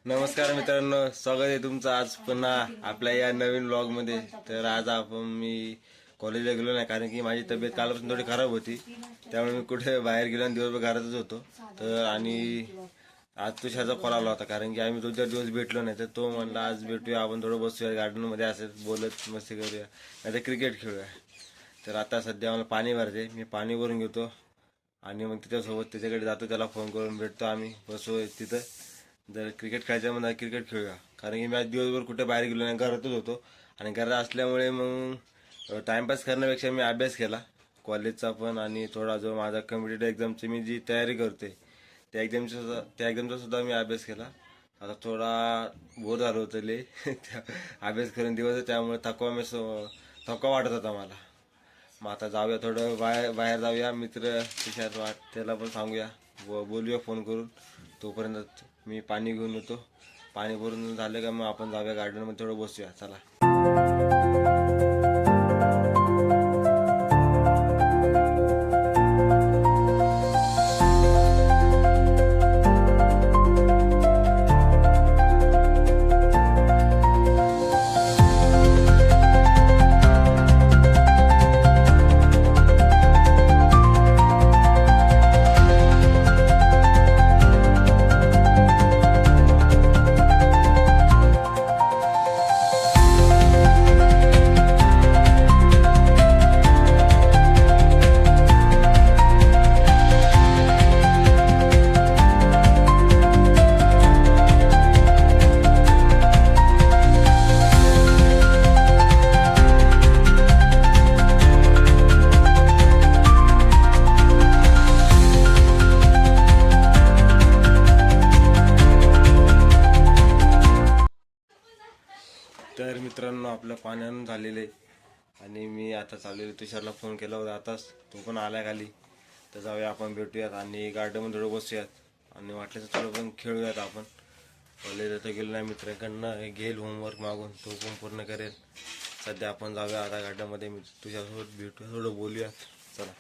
नमस्कार मित्रांनो, स्वागत आहे तुमचं आज पुन्हा आपल्या या नवीन व्लॉगमध्ये। तर आज मी कॉलेजला गेलो नाही कारण की माझी तब्येत कालपासून थोडी खराब होती, त्यामुळे मी कुठे बाहेर गेलो आणि दिवसभर घरातच होतो। तर आणि आज तुषारचा कॉल आला होता कारण की आम्ही 2-4 दिवस भेटलो नाही, तर तो म्हणला आज भेटूया, आपण थोडं बसूया गार्डनमध्ये, असंच बोलत मस्ती करूया, नाही तर क्रिकेट खेळूया। तर आता सध्या मला पाणी भरायचे, मी पाणी भरून घेतो आणि मग त्याच्यासोबत त्याच्याकडे जातो, त्याला फोन करून भेटतो, आम्ही बसू तिथं। जर क्रिकेट खेळायचं म्हणा क्रिकेट खेळूया, कारण की मी आज दिवसभर कुठे बाहेर गेलो नाही, घरातच होतो आणि घरात असल्यामुळे मग टाइमपास करण्यापेक्षा मी अभ्यास केला कॉलेजचा पण, आणि थोडा जो माझा कॉम्पिटिटिव्ह एक्झामची मी जी तयारी करते त्या एक्झामचा सुद्धा मी अभ्यास केला। आता थोडा बोर झालो होतं लय अभ्यास करून दिवस, त्यामुळे थकवा वाटत होता मला। मग आता जाऊया थोडं बाहेर जाऊया, मित्र तुषार त्याला पण सांगूया, बोलूया फोन करून। तोपर्यंत मी पाणी घेऊन येतो, पाणी भरून झालं का मग आपण जाऊया गार्डनमध्ये, थोडं बसूया, चला। तर मित्रांनो, आपलं पाणी आणून झालेलं आहे आणि मी आता चाललेलो, तुषारला फोन केला होता आताच, तो पण आला खाली। तर जाऊया, आपण भेटूयात आणि गार्डनमध्ये थोडं बसूयात आणि वाटलं तर थोडं पण खेळूयात आपण। कॉलेजला तर गेलो नाही, मित्रांकडनं घेईल होमवर्क मागून, तो पण पूर्ण करेल। सध्या आपण जाऊया आता गार्डनमध्ये, मी तुझ्यासोबत भेटूया, थोडं बोलूया, चला।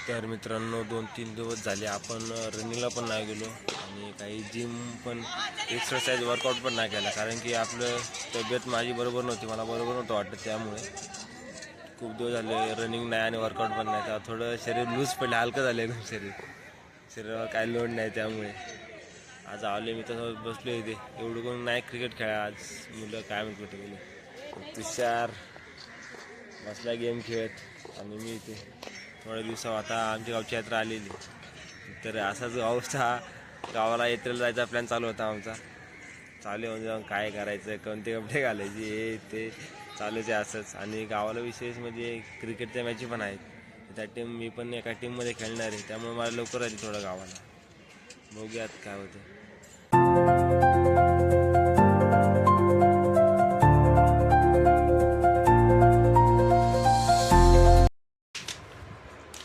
तर मित्रांनो, 2-3 दिवस झाले आपण रनिंगला पण नाही गेलो आणि काही जिम पण, एक्सरसाइज वर्कआउट पण नाही केला, कारण की आपलं तब्येत माझी बरोबर नव्हती, मला बरोबर नव्हतं वाटतं, त्यामुळे खूप दिवस झाले रनिंग नाही आणि वर्कआउट पण नाही। तर थोडं शरीर लूज पडलं, हलकं झालं एकदम शरीरावर काही लोड नाही, त्यामुळे आज आले मी तसं बसलो इथे। एवढं कोण नाही क्रिकेट खेळा आज, मुलं काय म्हणत होते, तुषार बसला गेम खेळत आणि मी इथे। थोड्या दिवसावर आता आमच्या गावची यात्रा आलेली, तर असाच गावाला यात्रेला जायचा प्लॅन चालू होता आमचा। चालू म्हणजे काय करायचं, कोणते कपडे घालायचे, हे ते चालूच आहे असंच। आणि गावाला विशेष म्हणजे क्रिकेटच्या मॅची पण आहेत, त्या टीम मी पण एका टीममध्ये खेळणार आहे, त्यामुळे मला लवकर आली थोडं गावाला, बघूयात काय होतं।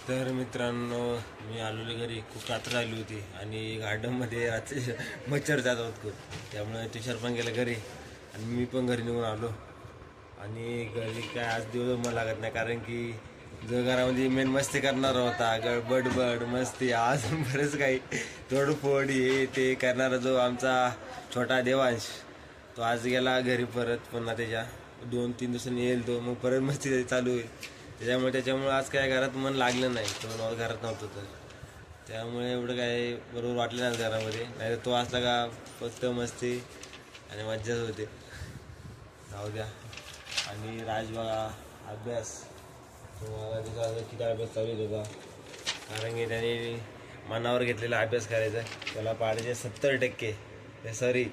तर मित्रांनो, मी आलेलो घरी, खूप रात्र आली होती आणि गार्डनमध्ये मच्छर जात होत खूप, त्यामुळे तुषार पण गेलं घरी आणि मी पण घरी निघून आलो। आणि घरी काय आज दिवस मला लागत नाही, कारण की जो घरामध्ये मेन मस्ती करणार होता, बडबड मस्ती, आज बरंच काही तोडफोड हे ते करणारा जो आमचा छोटा देवांश, तो आज गेला घरी परत, पुन्हा त्याच्या 2-3 दिवसांनी येईल तो, मग परत मस्ती चालू होईल. त्याच्यामुळे आज काय घरात मन लागलं नाही, तो घरात नव्हतं तर त्यामुळे एवढं काय बरोबर वाटलं नाही घरामध्ये. नाही तो असला का फक्त मस्ती आणि मज्जाच होते. जाऊ द्या. आणि राज बघा अभ्यास, तुम्हाला त्याचा किती अभ्यास चालू आहे त्याचा, कारण की त्याने मनावर घेतलेला अभ्यास करायचा. त्याला पाडायचे 70% सॉरी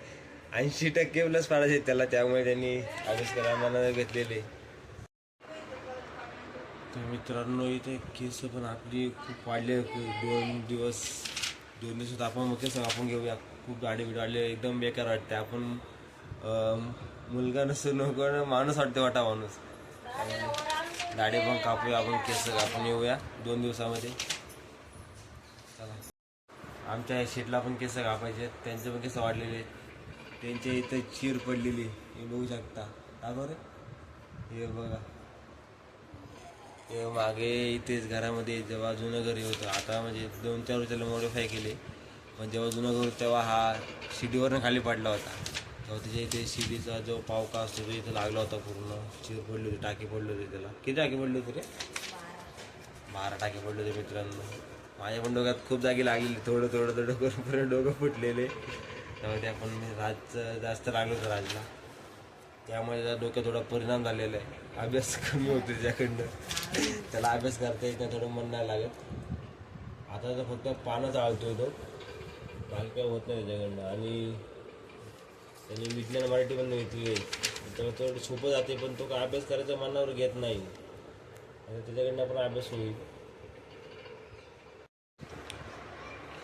80% प्लस पाडायचे त्याला, त्यामुळे त्यांनी अभ्यास करायला मनावर घेतलेले. तर मित्रांनो इथे केस पण आपली खूप वाढले. 2 दिवसात आपण मग केस आपण घेऊया. खूप दाढी वाढले, एकदम बेकार वाटते. आपण मुलगा नसतो नको माणूस वाटते, वाटा माणूस. दाढी पण कापूया आपण, केस कापून येऊया 2 दिवसामध्ये. चला, आमच्या शेटला पण केस कापायचे, त्यांचे पण केस वाढलेले आहेत. त्यांच्या इथं चीर पडलेली हे बघू शकता. का बरं हे बघा, ते मागे इथेच घरामध्ये जेव्हा जुनं घरी होतं, आता म्हणजे 2-4 वर्षाला मॉडिफाय केले, पण जेव्हा जुनं घर होतं तेव्हा हा शिडीवरनं खाली पडला होता. तेव्हा त्याच्या इथे शिडीचा जो पावका असतो तो इथं लागला होता, पूर्ण चीर पडली होती, टाकी पडली होती त्याला. किती टाकी पडली होती रे? 12 टाके पडले होते मित्रांनो. माझ्या पण डोक्यात खूप जागी लागलेली, थोडं करून डोकं फुटलेले. त्यामुळे त्या पण राजचं जास्त लागलं होतं राजला, त्यामुळे त्याचा डोक्यात थोडा परिणाम झालेला आहे. अभ्यास कमी होतो त्याच्याकडनं, त्याला अभ्यास करता येत नाही, थोडं मन नाही लागत. आता तर फक्त पानं चालतोय तो, बाकी काय होत नाही त्याच्याकडनं. आणि त्यांनी विज्ञान मराठी पण घेतली आहे, त्यामुळे थोडं सोपं जाते, पण तो काय अभ्यास करायचा मनावर घेत नाही. आणि त्याच्याकडनं पण अभ्यास होईल.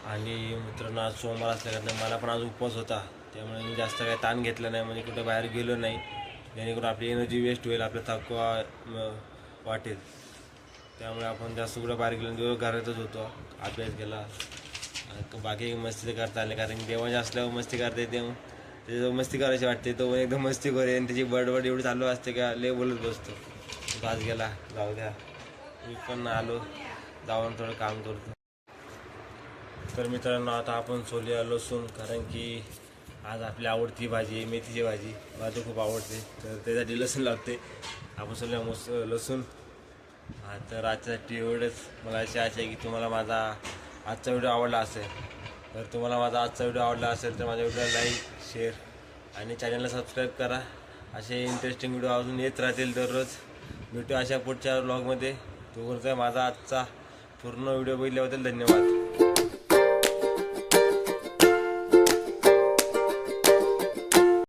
आणि मित्रांनो आज सोमवार असल्याकडनं मला पण आज उपवास होता, त्यामुळे मी जास्त काही ताण घेतलं नाही, म्हणजे कुठं बाहेर गेलो नाही, जेणेकरून आपली एनर्जी वेस्ट होईल, आपला थकवा वाटेल. त्यामुळे आपण जास्त कुठं बाहेर गेलो, दिवस घरातच होतो, अभ्यास केला. बाकी मस्ती करता आले, कारण की देवाच्या असल्यावर मस्ती करता येते. त्याच्यावर मस्ती करायची वाटते, तो एकदम मस्ती करे आणि त्याची बडबड एवढी चालू असते का लय बोलत बसतो. तो आज गेला, जाऊ द्या. मी पण आलो, जाऊन थोडं काम करतो. तर मित्रांनो आता आपण सोलूया लसूण, कारण की आज आपली आवडती भाजी आहे मेथीची भाजी, मला तो खूप आवडते, तर त्यासाठी लसूण लागते. आपण सोलूया लसूण. हा, तर आजच्यासाठी एवढंच. मला अशी आशा आहे की तुम्हाला माझा आजचा व्हिडिओ आवडला असेल. तर तुम्हाला माझा आजचा व्हिडिओ आवडला असेल तर माझ्या व्हिडिओला लाईक, शेअर आणि चॅनलला सबस्क्राईब करा. असे इंटरेस्टिंग व्हिडिओ अजून येत राहतील दररोज. भेटू अशा पुढच्या व्लॉगमध्ये. तो करतोय माझा आजचा पूर्ण व्हिडिओ बघितल्याबद्दल धन्यवाद.